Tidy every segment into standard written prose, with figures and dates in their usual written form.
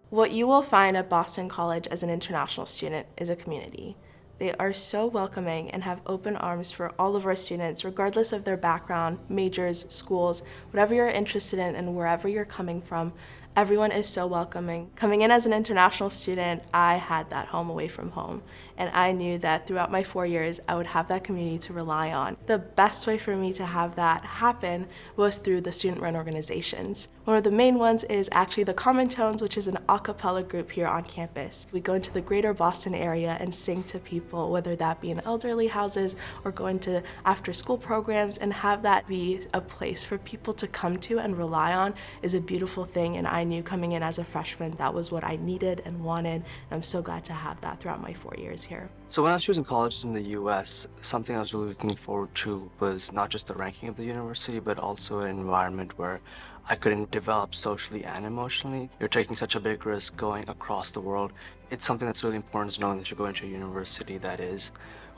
What you will find at Boston College as an international student is a community. They are so welcoming and have open arms for all of our students, regardless of their background, majors, schools, whatever you're interested in and wherever you're coming from. Everyone is so welcoming. Coming in as an international student, I had that home away from home, and I knew that throughout my 4 years, I would have that community to rely on. The best way for me to have that happen was through the student-run organizations. One of the main ones is actually the Common Tones, which is an a cappella group here on campus. We go into the greater Boston area and sing to people, whether that be in elderly houses or going to after-school programs, and have that be a place for people to come to and rely on is a beautiful thing, and I knew coming in as a freshman that was what I needed and wanted, and I'm so glad to have that throughout my 4 years here. So when I was choosing colleges in the US, something I was really looking forward to was not just the ranking of the university, but also an environment where I could develop socially and emotionally. You're taking such a big risk going across the world. It's something that's really important, is knowing that you're going to a university that is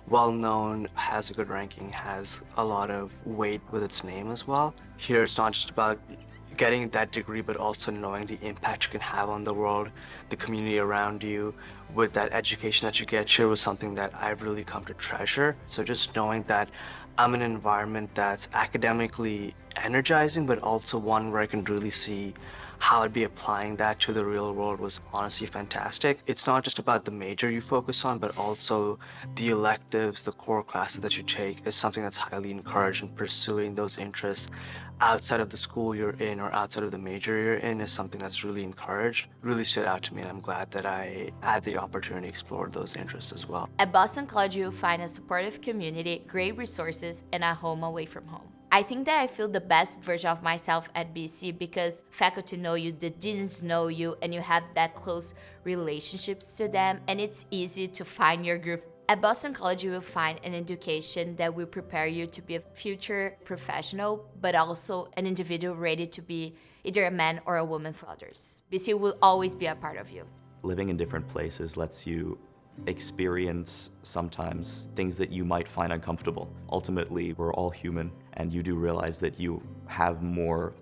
well-known, has a good ranking, has a lot of weight with its name as well. Here it's not just about getting that degree, but also knowing the impact you can have on the world, the community around you. With that education that you get here was something that I've really come to treasure. So just knowing that I'm in an environment that's academically energizing, but also one where I can really see how I'd be applying that to the real world was honestly fantastic. It's not just about the major you focus on, but also the electives, the core classes that you take is something that's highly encouraged, and pursuing those interests outside of the school you're in or outside of the major you're in is something that's really encouraged. Really stood out to me, and I'm glad that I had the opportunity to explore those interests as well. At Boston College, you'll find a supportive community, great resources, and a home away from home. I think that I feel the best version of myself at BC because faculty know you, the deans know you, and you have that close relationships to them, and it's easy to find your group. At Boston College, you will find an education that will prepare you to be a future professional, but also an individual ready to be either a man or a woman for others. BC will always be a part of you. Living in different places lets you experience sometimes things that you might find uncomfortable. Ultimately, we're all human, and you do realize that you have more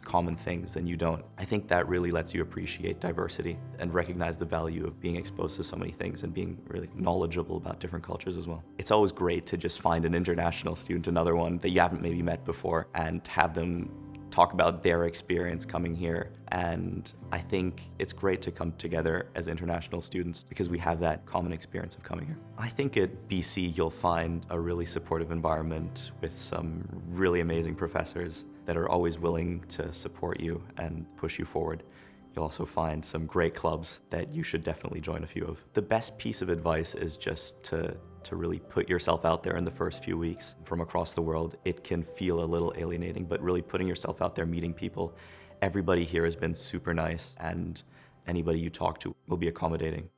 common things than you don't. I think that really lets you appreciate diversity and recognize the value of being exposed to so many things and being really knowledgeable about different cultures as well. It's always great to just find an international student, another one that you haven't maybe met before, and have them talk about their experience coming here. And I think it's great to come together as international students because we have that common experience of coming here. I think at BC you'll find a really supportive environment with some really amazing professors that are always willing to support you and push you forward. You'll also find some great clubs that you should definitely join a few of. The best piece of advice is just to really put yourself out there in the first few weeks from across the world. It can feel a little alienating, but really putting yourself out there, meeting people. Everybody here has been super nice, and anybody you talk to will be accommodating.